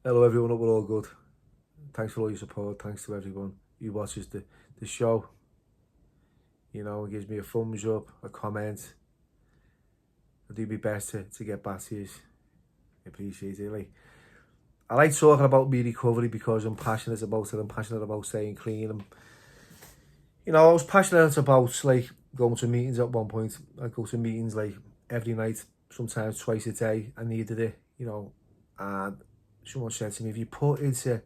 Hello everyone, hope we're all good. Thanks for all your support. Thanks to everyone who watches the show. You know, it gives me a thumbs up, a comment. I do my best to get back to you. I appreciate it. I like talking about me recovery because I'm passionate about it. I'm passionate about staying clean. I was passionate about going to meetings at one point. I go to meetings every night, sometimes twice a day. I needed it, and someone said to me, if you put into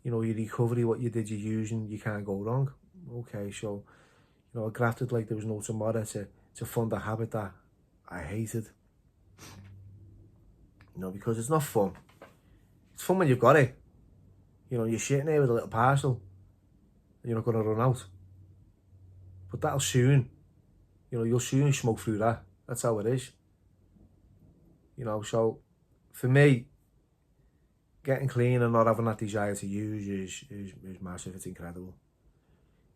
your recovery, what you did, you're using, you can't go wrong. Okay, so, I grafted like there was no tomorrow to fund a habit that I hated. Because it's not fun. It's fun when you've got it. You're sitting there with a little parcel and you're not going to run out. But that'll soon, you'll soon smoke through that. That's how it is. So for me, getting clean and not having that desire to use is massive. It's incredible.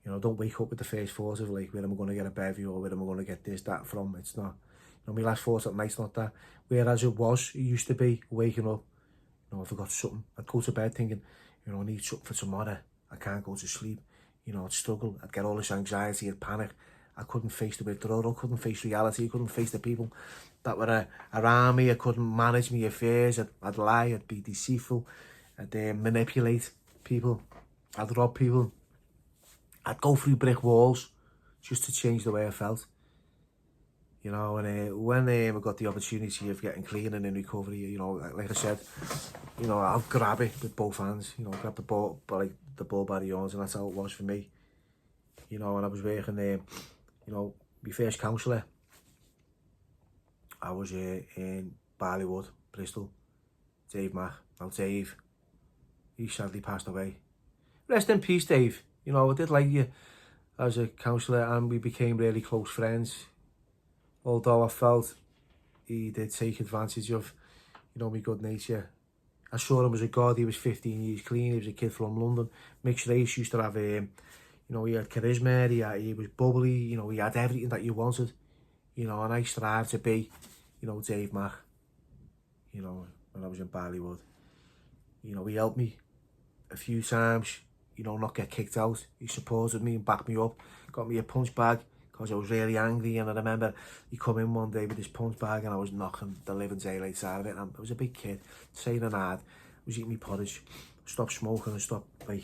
Don't wake up with the first thought of where am I going to get a bevy or where am I going to get this, that from. It's not. My last thought at night's not that. Whereas it used to be waking up, I forgot something. I'd go to bed thinking, I need something for tomorrow. I can't go to sleep. I'd struggle. I'd get all this anxiety and panic. I couldn't face the withdrawal. I couldn't face reality. I couldn't face the people that were around me. I couldn't manage my affairs. I'd lie. I'd be deceitful. I'd manipulate people. I'd rob people. I'd go through brick walls just to change the way I felt. And when I got the opportunity of getting clean and in recovery, like I said, I'll grab it with both hands, grab the ball by the horns, and that's how it was for me. And I was working there, my first counsellor, I was in Barleywood, Bristol, Dave Mack. Now Dave, he sadly passed away. Rest in peace, Dave. I did like you as a counsellor and we became really close friends. Although I felt he did take advantage of, my good nature. I saw him as a god. He was 15 years clean. He was a kid from London. Mixed race, used to have, he had charisma. He was bubbly. He had everything that you wanted. And I strived to be, Dave Mack. When I was in Barleywood. He helped me a few times. Not get kicked out. He supported me and backed me up. Got me a punch bag because I was really angry. And I remember he come in one day with his punch bag and I was knocking the living daylights out of it. And I was a big kid, training hard. I was eating my porridge. Stopped smoking and stopped the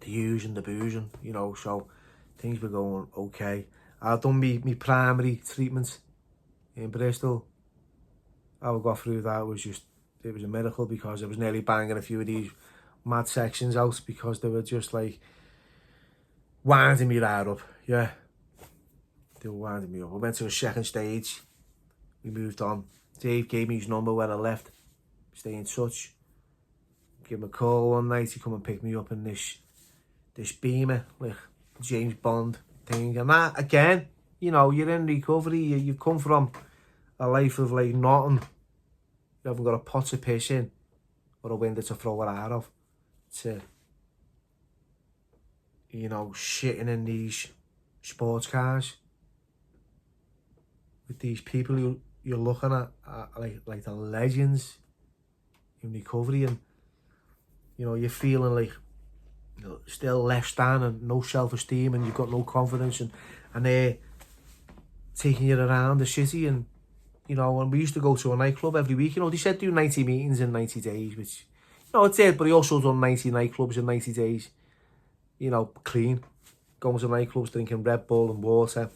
using, the boozing, so things were going okay. I'd done my primary treatment in Bristol. How I got through that was it was a miracle because I was nearly banging a few of these mad sections out because they were just winding me right up. Yeah, they were winding me up. I went to a second stage. We moved on. Dave gave me his number when I left. Stay in touch. Give him a call one night. He come and pick me up in this Beamer, James Bond thing. And that again, you're in recovery. You've come from a life of nothing. You haven't got a pot to piss in or a window to throw it out of. To sitting in these sports cars with these people who you're looking at like the legends in recovery, and you're feeling still less than and no self-esteem and you've got no confidence, and they're taking you around the city, and and we used to go to a nightclub every week. They said do 90 meetings in 90 days, which it did, but he also done 90 nightclubs in 90 days. Clean. Going to nightclubs, drinking Red Bull and water.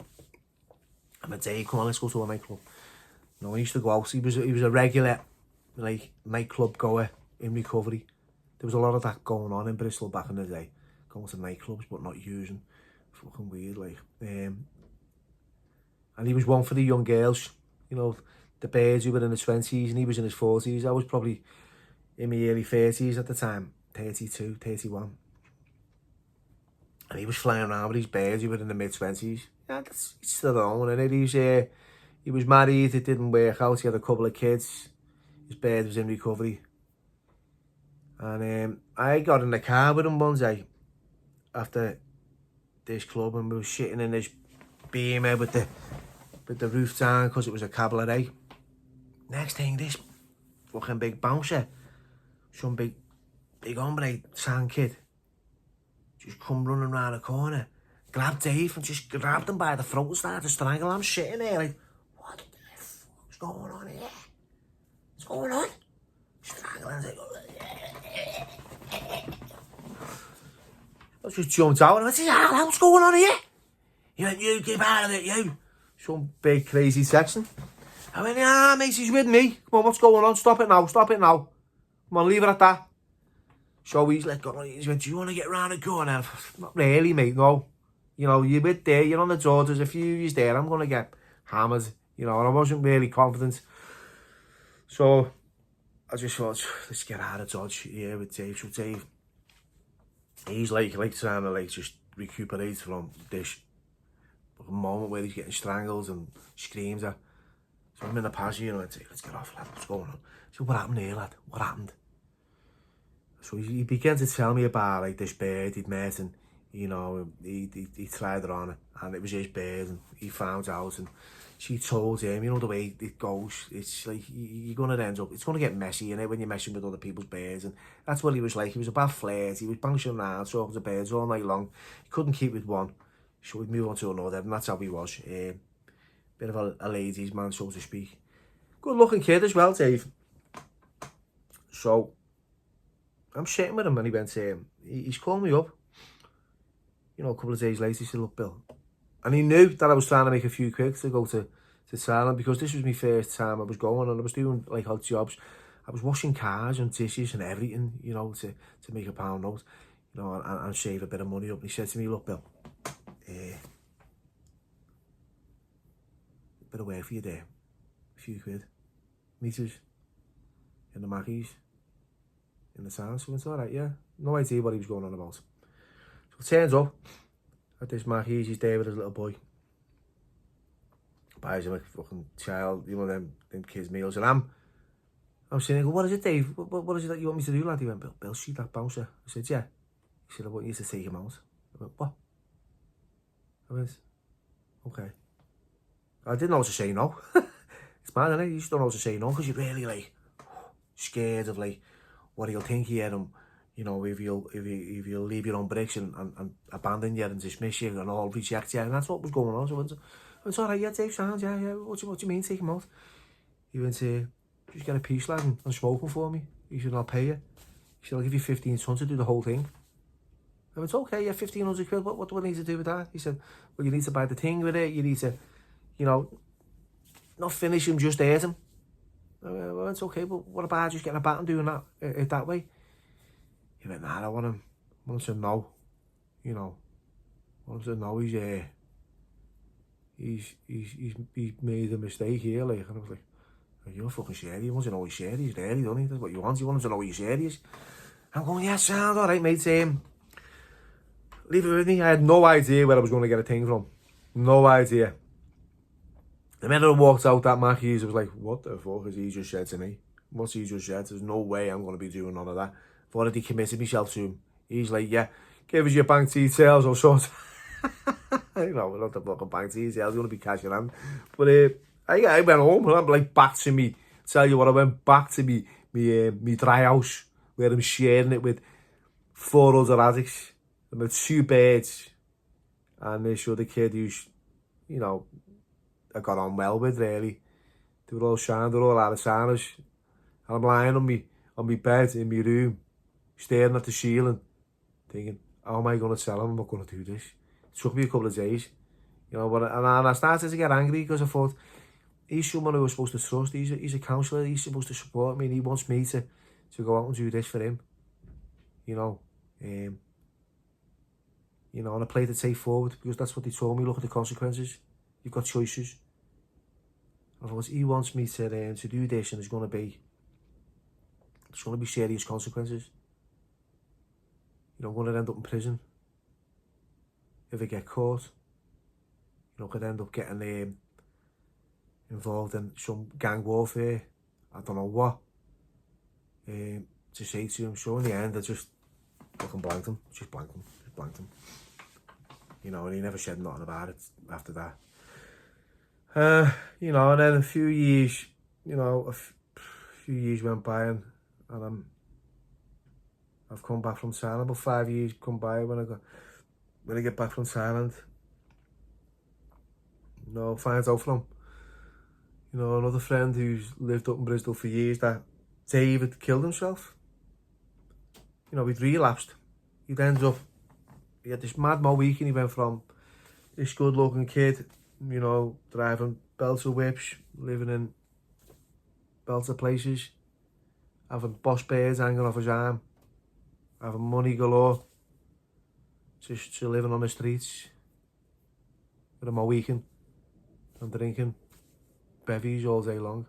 And a day, come on, let's go to a nightclub. He used to go out. He was a regular, nightclub goer in recovery. There was a lot of that going on in Bristol back in the day. Going to nightclubs, but not using. Fucking weird, And he was one for the young girls. The birds who were in the 20s, and he was in his 40s. I was probably in my early 30s at the time. 32, 31. And he was flying around with his birds who were in the mid-20s. Yeah, that's still on, and he was married, it didn't work out, he had a couple of kids. His bird was in recovery. And I got in the car with him one day after this club, and we were sitting in this Beamer with the roof down because it was a cabaret. Next thing, this fucking big bouncer, some big hombre, sound kid, just come running round the corner, grab Dave and just grabbed him by the throat and started to strangle him. I'm sitting there like, what the fuck's going on here? What's going on? Strangling him. I just jumped out and I said, what's going on here? He went, you keep out of it, you. Some big crazy Texan. I went, yeah, mate, he's with me. Come on, what's going on? Stop it now. Come on, leave it at that. So he's like, he went, do you want to get round the corner? Not really, mate, no. You know, you're with there, you're on the door, there's a few years there, I'm going to get hammered. You know, and I wasn't really confident. So I just thought, let's get out of Dodge here with Dave. So Dave, he's like trying to like just recuperate from this moment where he's getting strangled and screams at. So I'm in the passenger and I went, let's get off, lad, what's going on? So what happened here, lad? What happened? So he began to tell me about like this bird he'd met, and you know, he tried her on it and it was his bird, and he found out and she told him, you know the way it goes, it's like you're going to end up, it's going to get messy, you know, when you're messing with other people's birds. And that's what he was like. He was a bad flirt, he was bouncing around talking to birds all night long. He couldn't keep with one, so we'd move on to another, and that's how he was. Bit of a ladies man, so to speak. Good looking kid as well, Dave. So I'm sitting with him and he went, he's called me up, you know, a couple of days later. He said, look, Bill, and he knew that I was trying to make a few quid to go to Thailand, because this was my first time I was going, and I was doing like odd jobs. I was washing cars and dishes and everything, you know, to make a pound note, you know, and save a bit of money up. And he said to me, look, Bill, bit of work for you there, a few quid, meters in the Mackies in the town. So it's all right, yeah. No idea what he was going on about. So it turns up at this Mackies, he's there with his little boy, buys him a fucking child, you know, them kids meals, and I'm sitting there, go, what is it, Dave? What is it that you want me to do, lad? He went, Bill, shoot that bouncer. I said, yeah. He said, I want you to take him out. I went, what? I went, okay. I didn't know what to say no. It's mad, isn't it? You just don't know what to say no, because you're really like scared of like what he'll think here, and you know, if you'll leave your own bricks and abandon you and dismiss you and all reject you, and that's what was going on. So it's all right, yeah, Dave, sounds, yeah. What do you mean, take him out? He went, just get a piece, lad, and smoke him for me. He said, I'll pay you. He said, I'll give you 15 tons to do the whole thing. I went, okay, yeah, 1,500 quid. What do I need to do with that? He said, well, you need to buy the thing with it. You need to, you know, not finish him, just eat him. I went, okay, but what about just getting a bat and doing that way? He went, nah, I want him to know, you know, I want him to know he's made a mistake here, like. And I was like, you're fucking serious. You want to know he's serious, really, don't you? That's what you want. You want him to know he's serious. I'm going, yeah, sound all right, mate. Leave it with me. I had no idea where I was going to get a thing from. No idea. The minute I walked out that Mackey's, I was like, what the fuck has he just said to me? What's he just said? There's no way I'm going to be doing none of that. I've already committed myself to him. He's like, yeah, give us your bank details or something. You know, not the fucking bank details. You want to be cash in hand. But I went home and I'm like back to me. Tell you what, I went back to me dry house where I'm sharing it with 4 other addicts. And with 2 birds. And this other kid who's, you know, I got on well with, really. They were all shined, they were all out of signers. And I'm lying on my bed in my room, staring at the ceiling, thinking, how am I going to tell him I'm not going to do this? It took me a couple of days. You know, but and I started to get angry because I thought, he's someone who was supposed to trust. He's a counsellor, he's supposed to support me, and he wants me to go out and do this for him. You know, and I played it safe forward because that's what they told me. Look at the consequences. You've got choices. I thought, he wants me to do this, and there's going to be serious consequences. You know, I'm going to end up in prison if I get caught. You know, I could end up getting involved in some gang warfare. I don't know what to say to him. So in the end, I just fucking blanked him. Just blanked him. You know, and he never said nothing about it after that. You know, and then a few years, you know, a few years went by and I've come back from Thailand. About 5 years come by when I get back from Thailand. You know, finds out from, you know, another friend who's lived up in Bristol for years that Dave had killed himself. You know, he'd relapsed. He had this mad weekend. He went from this good looking kid, you know, driving belts of whips, living in belts of places, having boss bears hanging off his arm, having money galore, just to living on the streets with a weekend and drinking bevies all day long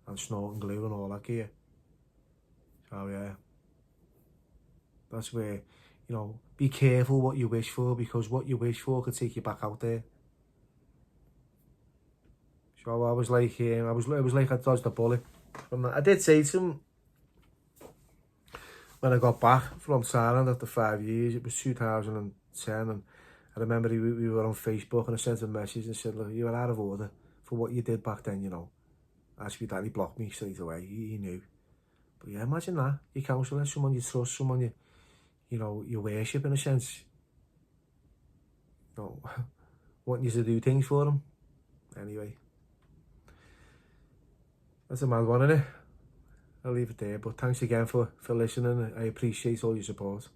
and snorting glue and all that gear. So yeah, that's where, you know, be careful what you wish for, because what you wish for could take you back out there. So I was like, it was like I dodged a bullet. I did say to him when I got back from Thailand after 5 years, it was 2010, and I remember we were on Facebook and I sent him a message and said, look, you were out of order for what you did back then, you know. Actually, Daddy blocked me straight away, he knew. But yeah, imagine that, your counsellor, someone you trust, someone you know, you worship in a sense, you know, wanting you to do things for them. Anyway, that's a mad one, isn't it? I'll leave it there, but thanks again for listening. I appreciate all your support.